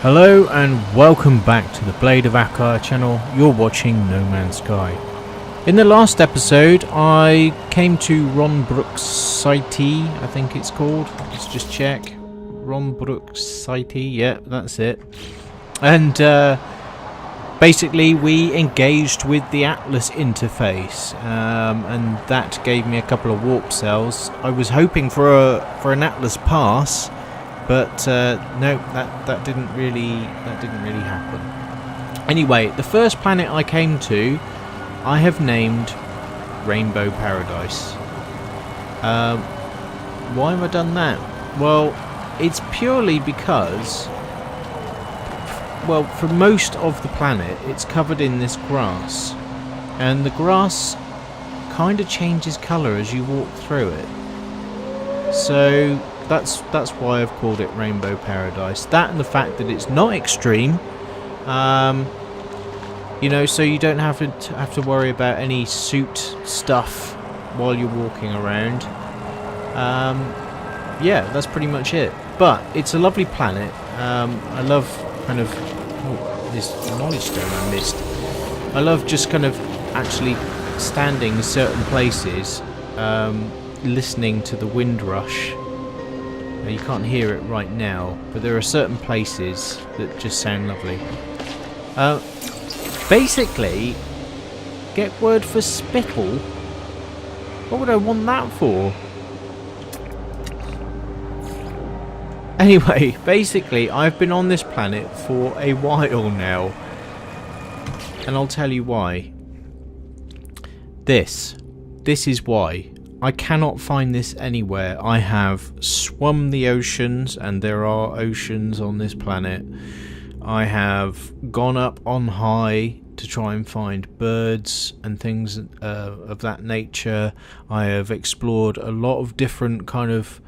Hello and welcome back to the Blade of Akar channel. You're watching No Man's Sky. In the last episode I came to Ronbrook's site, I think it's called. Let's just check. Ronbrook's site, yeah, that's it. And basically we engaged with the Atlas interface, and that gave me a couple of warp cells. I was hoping for an Atlas pass, but no, that didn't really happen. Anyway, the first planet I came to, I have named Rainbow Paradise. Why have I done that? Well, it's purely because, well, for most of the planet, it's covered in this grass, and the grass kind of changes colour as you walk through it. So that's why I've called it Rainbow Paradise. That and the fact that it's not extreme, you know, so you don't have to worry about any suit stuff while you're walking around. Yeah, that's pretty much it. But it's a lovely planet. I love kind of this knowledge stone I missed. I love just kind of actually standing in certain places, listening to the wind rush. You can't hear it right now, but there are certain places that just sound lovely. Basically, get word for spittle? What would I want that for? Anyway, basically, I've been on this planet for a while now, and I'll tell you why. This is why. I cannot find this anywhere. I have swum the oceans, and there are oceans on this planet. I have gone up on high to try and find birds and things of that nature. I have explored a lot of different kind of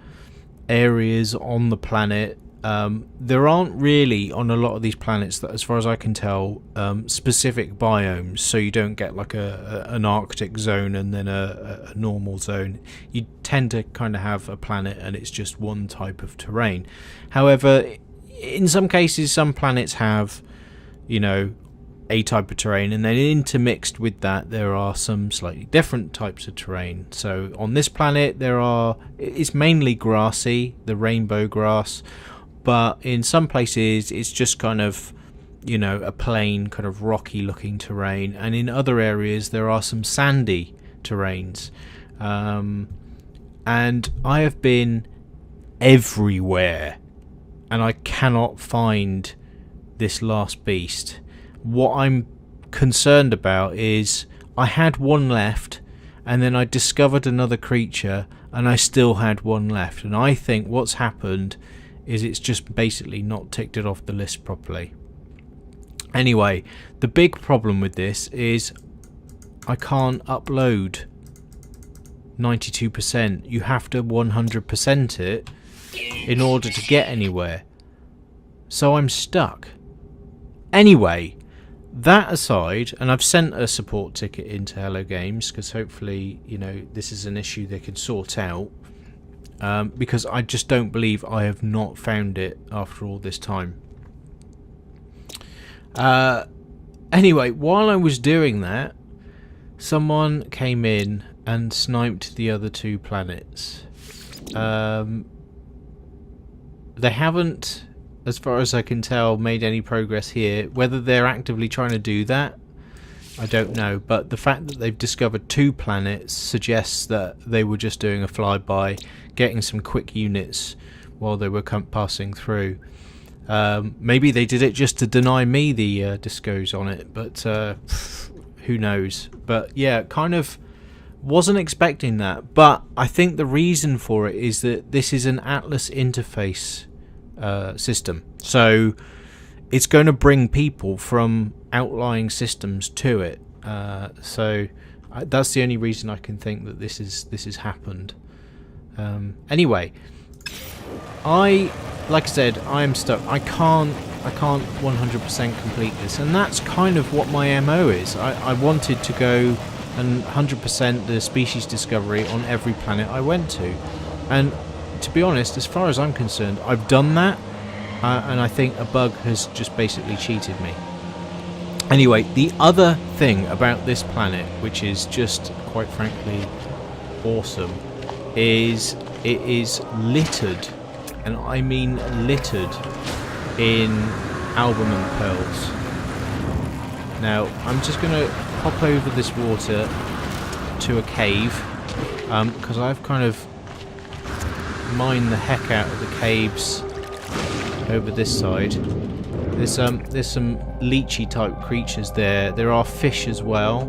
areas on the planet. There aren't really on a lot of these planets, that, as far as I can tell, specific biomes, so you don't get like an Arctic zone and then a normal zone. You tend to kind of have a planet and it's just one type of terrain. However, in some cases some planets have, you know, a type of terrain, and then intermixed with that there are some slightly different types of terrain. So on this planet it's mainly grassy, the rainbow grass, but in some places it's just kind of, you know, a plain kind of rocky looking terrain, and in other areas there are some sandy terrains. And I have been everywhere and I cannot find this last beast. What I'm concerned about is I had one left, and then I discovered another creature and I still had one left, and I think what's happened is it's just basically not ticked it off the list properly. Anyway, the big problem with this is I can't upload 92%. You have to 100% it in order to get anywhere, so I'm stuck. Anyway, that aside, and I've sent a support ticket into Hello Games because hopefully, you know, this is an issue they can sort out, because I just don't believe I have not found it after all this time. Anyway, while I was doing that, someone came in and sniped the other two planets. They haven't, as far as I can tell, made any progress here. Whether they're actively trying to do that, I don't know, but the fact that they've discovered two planets suggests that they were just doing a flyby, getting some quick units while they were passing through. Maybe they did it just to deny me the discos on it, but who knows. But yeah, kind of wasn't expecting that, but I think the reason for it is that this is an Atlas interface system, so it's going to bring people from outlying systems to it. So that's the only reason I can think that this has happened. Anyway, like I said, I am stuck. I can't 100% complete this, and that's kind of what my MO is. I wanted to go and 100% the species discovery on every planet I went to. And to be honest, as far as I'm concerned, I've done that, and I think a bug has just basically cheated me. Anyway, the other thing about this planet, which is just quite frankly awesome, is it is littered, and I mean littered, in albumen pearls. Now, I'm just going to hop over this water to a cave, because I've kind of mined the heck out of the caves over this side. There's some leechy type creatures there. There are fish as well.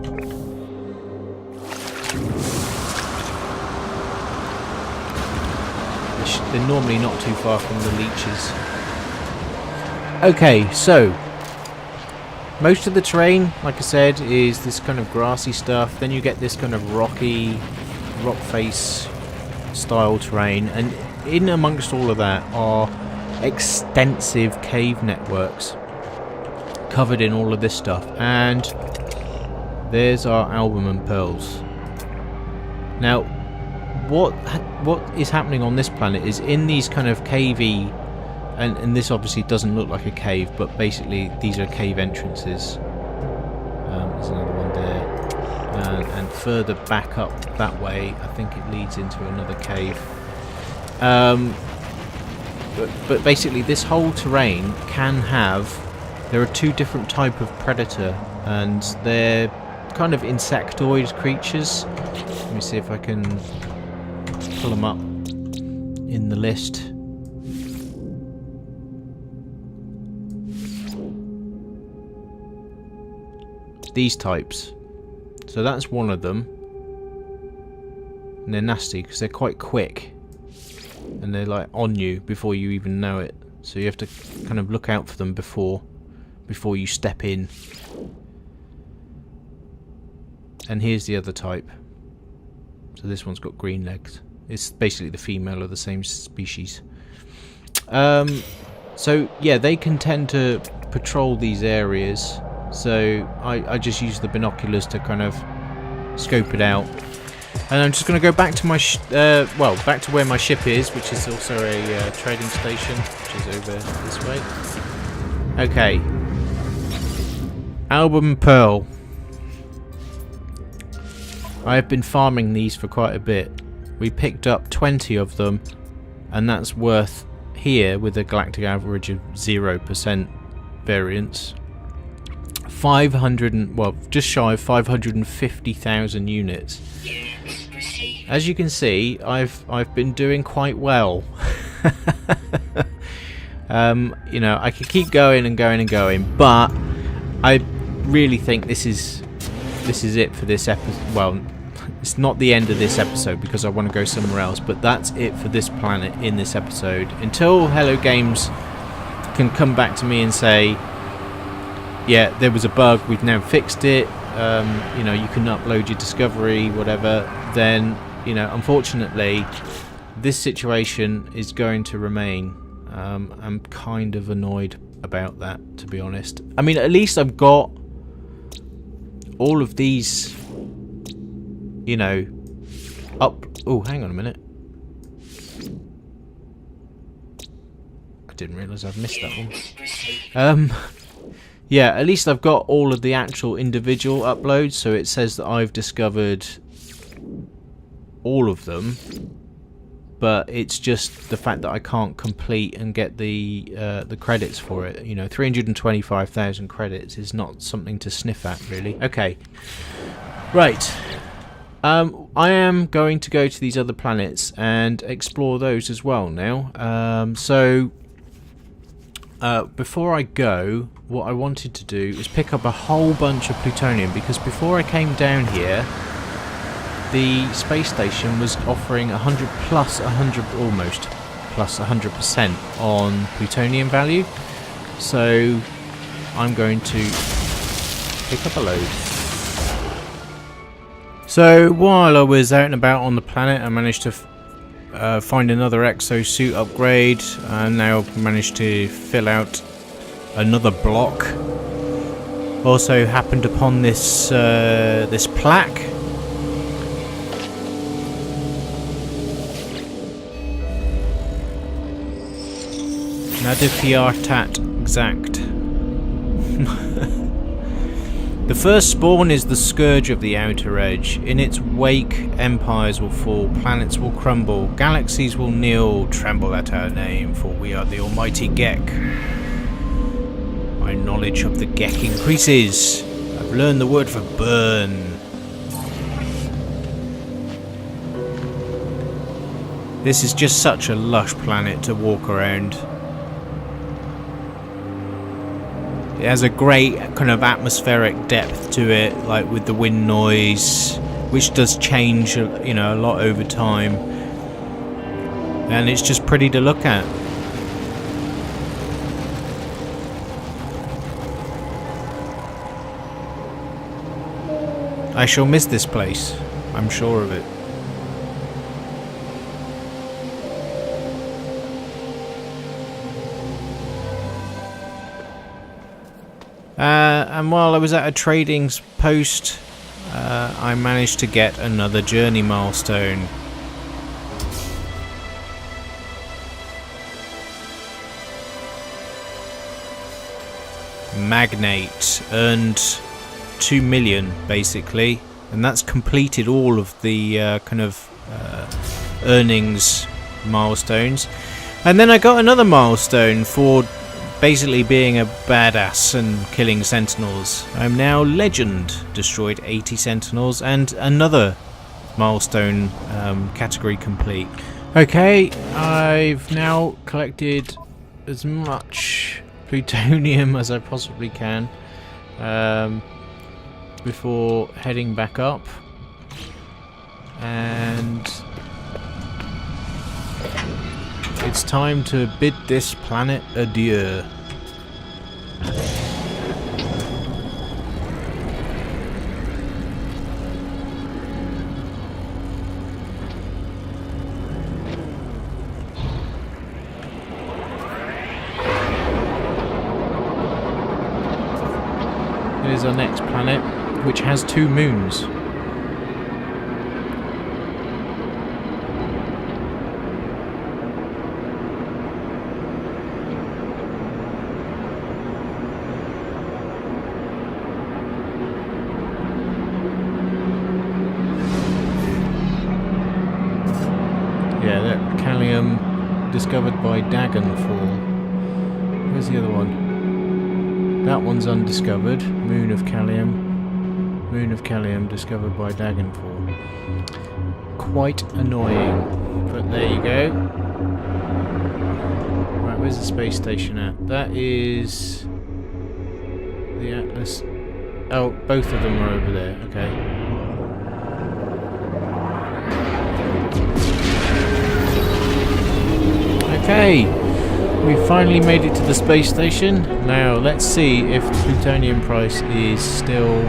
They're normally not too far from the leeches. Okay, so most of the terrain, like I said, is this kind of grassy stuff. Then you get this kind of rocky, rock face style terrain, and in amongst all of that are extensive cave networks covered in all of this stuff. And there's our albumen pearls. Now, what is happening on this planet is in these kind of cavey, and this obviously doesn't look like a cave, but basically these are cave entrances. There's another one there, and further back up that way I think it leads into another cave. But basically this whole terrain can have, there are two different type of predator, and they're kind of insectoid creatures. Let me see if I can pull them up in the list. These types. So that's one of them. And they're nasty because they're quite quick. And they're like on you before you even know it. So you have to kind of look out for them before you step in. And here's the other type. So this one's got green legs. It's basically the female of the same species. So yeah, they can tend to patrol these areas. So I just use the binoculars to kind of scope it out. And I'm just going to go back to my back to where my ship is, which is also a trading station, which is over this way. Okay. Albumen pearl. I have been farming these for quite a bit. We picked up 20 of them, and that's worth here, with a galactic average of 0% variance, 500 just shy of 550,000 units. As you can see, I've been doing quite well. You know, I could keep going and going and going, but I really think this is it for this episode. Well, it's not the end of this episode because I want to go somewhere else, but that's it for this planet in this episode. Until Hello Games can come back to me and say, yeah, there was a bug, we've now fixed it, you know, you can upload your discovery, whatever, then, you know, unfortunately, this situation is going to remain. I'm kind of annoyed about that, to be honest. I mean, at least I've got all of these, you know, up... Oh, hang on a minute. I didn't realise I've missed that one. Yeah, at least I've got all of the actual individual uploads, so it says that I've discovered all of them, but it's just the fact that I can't complete and get the credits for it. You know, 325,000 credits is not something to sniff at, really. Okay, right. I am going to go to these other planets and explore those as well now. Before I go, what I wanted to do is pick up a whole bunch of plutonium, because before I came down here, the space station was offering 100 plus 100, almost plus 100% on plutonium value. So I'm going to pick up a load. So while I was out and about on the planet, I managed to find another exosuit upgrade, and now managed to fill out another block. Also happened upon this this plaque, Nadifiartat exact. The first spawn is the scourge of the outer edge. In its wake, empires will fall, planets will crumble, galaxies will kneel, tremble at our name, for we are the almighty Gek. My knowledge of the Gek increases. I've learned the word for burn. This is just such a lush planet to walk around. It has a great kind of atmospheric depth to it, like with the wind noise, which does change, you know, a lot over time. And it's just pretty to look at. I shall miss this place, I'm sure of it. And while I was at a trading post, I managed to get another journey milestone. Magnate earned 2 million basically, and that's completed all of the kind of earnings milestones. And then I got another milestone for basically being a badass and killing sentinels. I'm now legend, destroyed 80 sentinels, and another milestone category complete. Okay, I've now collected as much plutonium as I possibly can before heading back up, and it's time to bid this planet adieu. Here's our next planet, which has 2 moons. Yeah, that Callium discovered by Daganfall. Where's the other one? That one's undiscovered. Moon of Callium. Moon of Callium discovered by Daganfall. Quite annoying, but there you go. Right, where's the space station at? That is the Atlas. Oh, both of them are over there. Okay. Okay, we finally made it to the space station. Now let's see if the plutonium price is still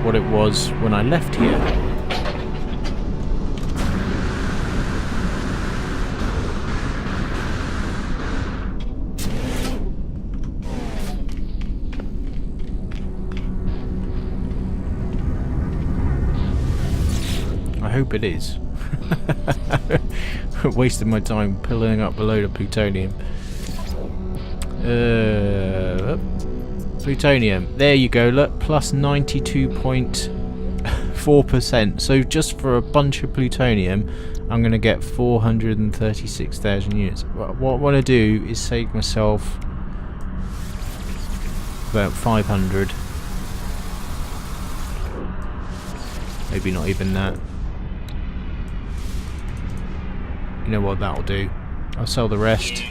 what it was when I left here. I hope it is. Wasted my time pulling up a load of plutonium. Plutonium. There you go. Look, plus 92.4%. So just for a bunch of plutonium, I'm going to get 436,000 units. What I want to do is save myself about 500. Maybe not even that. You know what, that'll do. I'll sell the rest.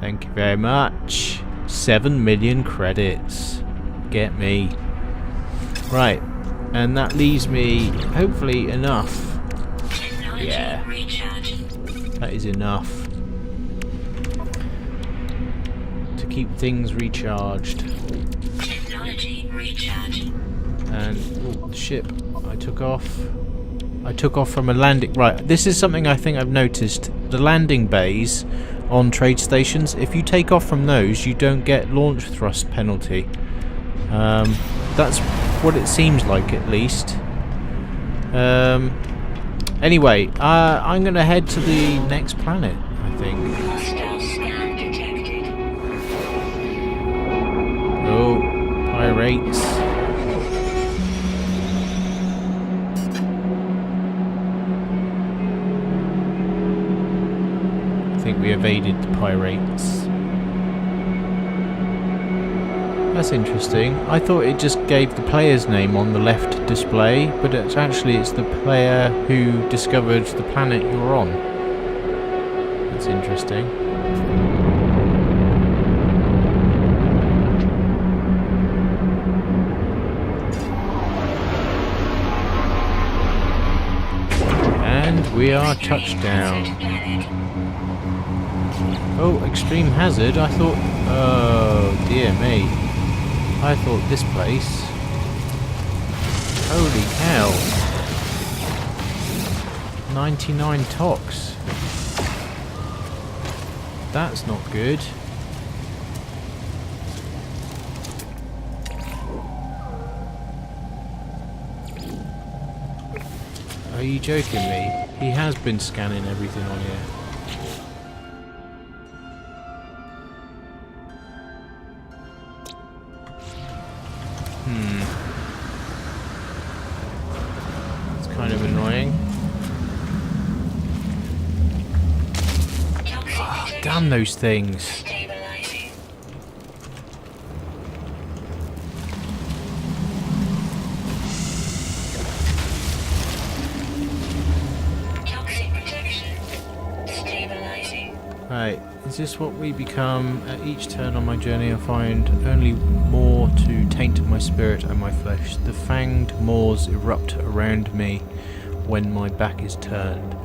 Thank you very much. 7 million credits. Get me. Right. And that leaves me, hopefully, enough. Yeah. That is enough to keep things recharged. And, oh, the ship. I took off from a landing. Right, this is something I think I've noticed. The landing bays on trade stations, if you take off from those, you don't get launch thrust penalty. That's what it seems like, at least. Anyway, I'm going to head to the next planet, I think. pirates. I think we evaded the pirates. That's interesting. I thought it just gave the player's name on the left display, but it's the player who discovered the planet you're on. That's interesting. And we are touchdown. Oh, extreme hazard. I thought... Oh, dear me. I thought this place... Holy cow. 99 tox. That's not good. Are you joking me? He has been scanning everything on here. It's kind of annoying. Oh, damn those things. Right, is this what we become? At each turn on my journey I find only more to taint my spirit and my flesh. The fanged maws erupt around me when my back is turned.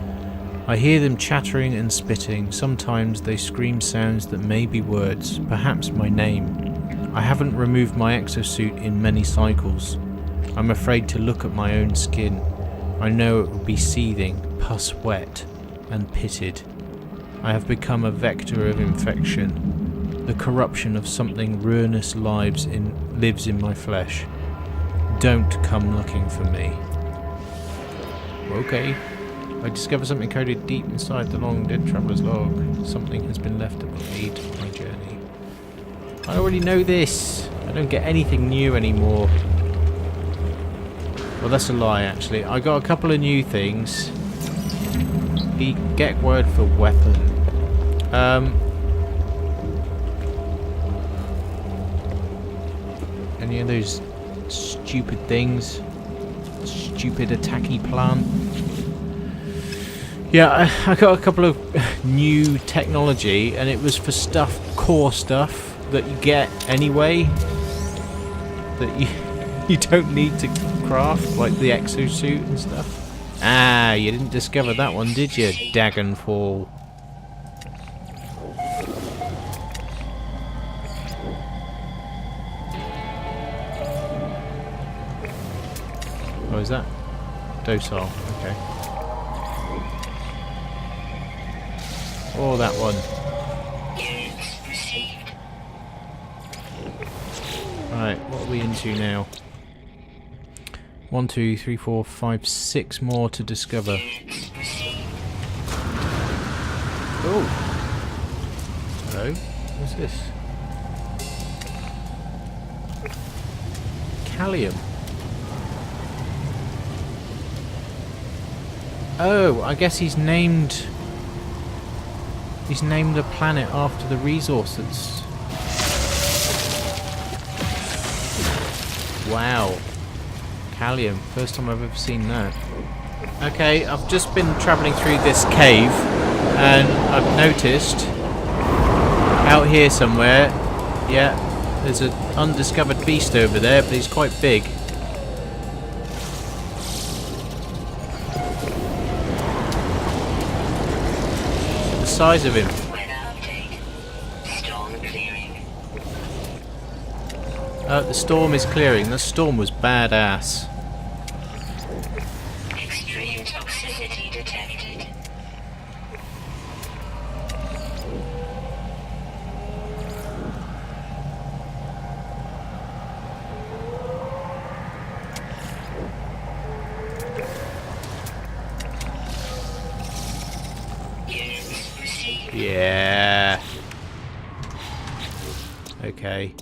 I hear them chattering and spitting. Sometimes they scream sounds that may be words, perhaps my name. I haven't removed my exosuit in many cycles. I'm afraid to look at my own skin. I know it will be seething, pus wet, and pitted. I have become a vector of infection. The corruption of something ruinous lives in my flesh. Don't come looking for me. Okay. I discover something coded deep inside the long dead traveller's log. Something has been left that will aid my journey. I already know this. I don't get anything new anymore. Well, that's a lie, actually. I got a couple of new things. The get word for weapon. Any of those stupid things? Stupid attacky plant? Yeah, I got a couple of new technology, and it was for stuff, core stuff, that you get anyway. That you don't need to craft, like the exosuit and stuff. Ah, you didn't discover that one, did you, Daganfall? Oh, is that docile? Okay. Oh, that one. Right, what are we into now? 1, 2, 3, 4, 5, 6 more to discover. Oh! Hello? What's this? Callium. Oh, I guess he's named the planet after the resource that's... Wow. Callium. First time I've ever seen that. Okay, I've just been travelling through this cave and I've noticed out here somewhere, yeah, there's an undiscovered beast over there, but he's quite big. The size of him. The storm is clearing. The storm was badass. Extreme toxicity detected. Yeah. Okay.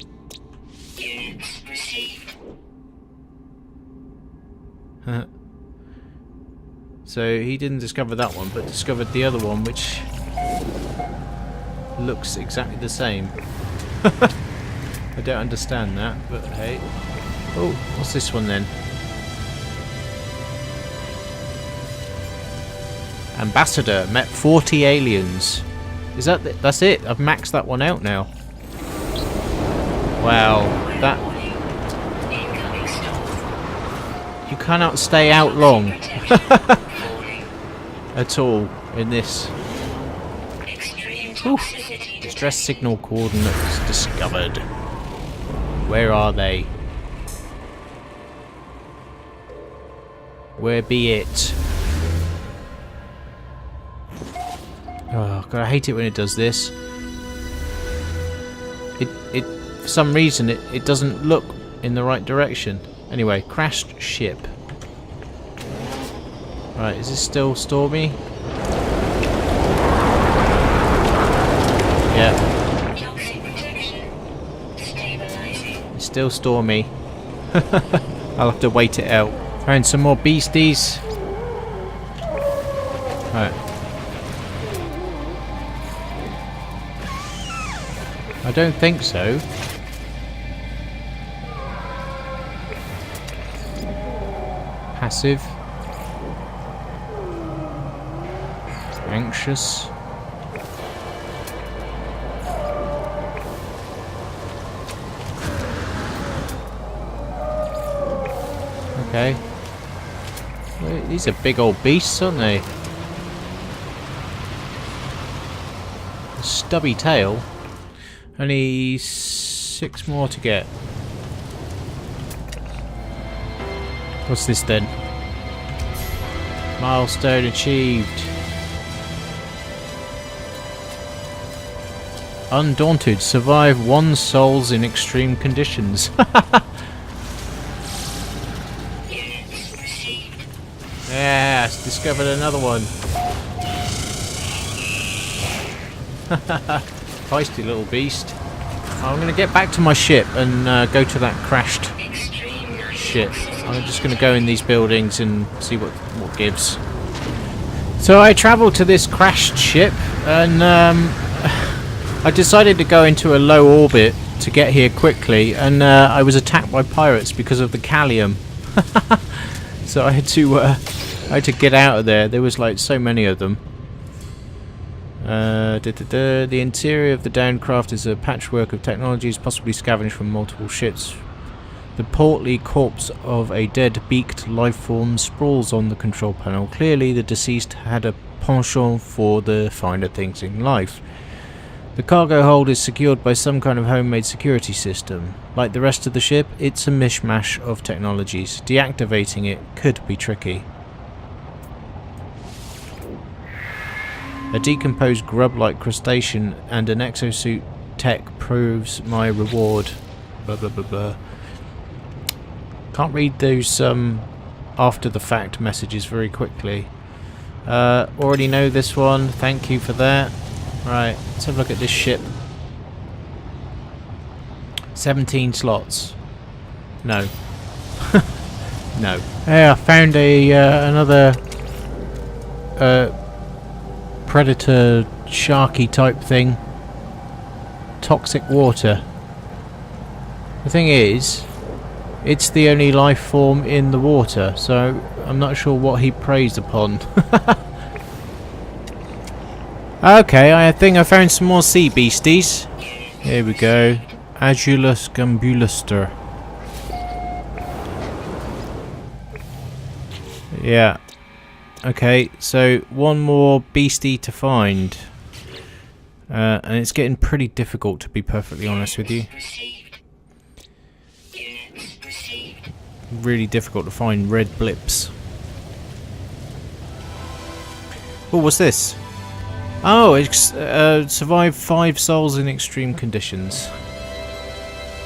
So he didn't discover that one, but discovered the other one, which looks exactly the same. I don't understand that, but hey. Oh, what's this one then? Ambassador met 40 aliens. Is that that's it? I've maxed that one out now. Wow, that you cannot stay out long at all in this. Ooh. Distress signal coordinates discovered. Where are they? Where be it? Oh god, I hate it when it does this. It for some reason it doesn't look in the right direction. Anyway, crashed ship. Right, is this still stormy? Yeah. It's still stormy. I'll have to wait it out. Found some more beasties. Right. I don't think so. Passive. Anxious. Okay. Well, these are big old beasts, aren't they? A stubby tail. Only 6 more to get. What's this then? Milestone achieved. Undaunted, survive 1 souls in extreme conditions. Yes, discovered another one. Feisty little beast. I'm going to get back to my ship and go to that crashed ship. I'm just going to go in these buildings and see what gives. So I travelled to this crashed ship and I decided to go into a low orbit to get here quickly, and I was attacked by pirates because of the Callium. So I had to get out of there. There was like so many of them. The interior of the downed craft is a patchwork of technologies, possibly scavenged from multiple ships. The portly corpse of a dead beaked life form sprawls on the control panel. Clearly the deceased had a penchant for the finer things in life. The cargo hold is secured by some kind of homemade security system. Like the rest of the ship, it's a mishmash of technologies. Deactivating it could be tricky. A decomposed grub-like crustacean and an exosuit tech proves my reward. Blah blah blah blah. Can't read those after the fact messages very quickly. Already know this one. Thank you for that. Right, let's have a look at this ship. 17 slots. No. No. Hey, I found another predator sharky type thing. Toxic water. The thing is, it's the only life form in the water, so I'm not sure what he preys upon. Okay, I think I found some more sea beasties. Here we go. Azulus gambuluster. Yeah. Okay, so one more beastie to find. And it's getting pretty difficult, to be perfectly honest with you. Really difficult to find red blips. Oh, what's this? Oh, it's survived 5 souls in extreme conditions.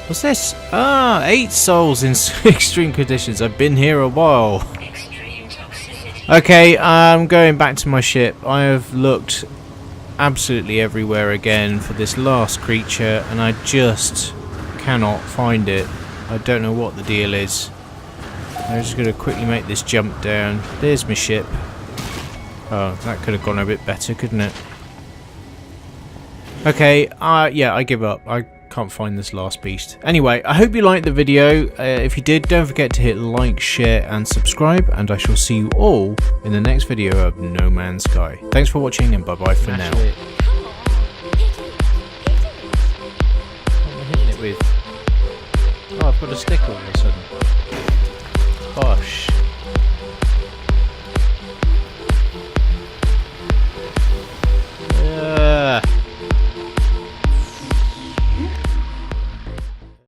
What's this? Ah, 8 souls in extreme conditions. I've been here a while. Okay, I'm going back to my ship. I have looked absolutely everywhere again for this last creature, and I just cannot find it. I don't know what the deal is. I'm just going to quickly make this jump down. There's my ship. Oh, that could have gone a bit better, couldn't it? Okay, yeah, I give up. I can't find this last beast. Anyway, I hope you liked the video. If you did, don't forget to hit like, share and subscribe, and I shall see you all in the next video of No Man's Sky. Thanks for watching, and bye-bye for now. What am I hitting it with? Oh, I've got a stick all of a sudden. Gosh.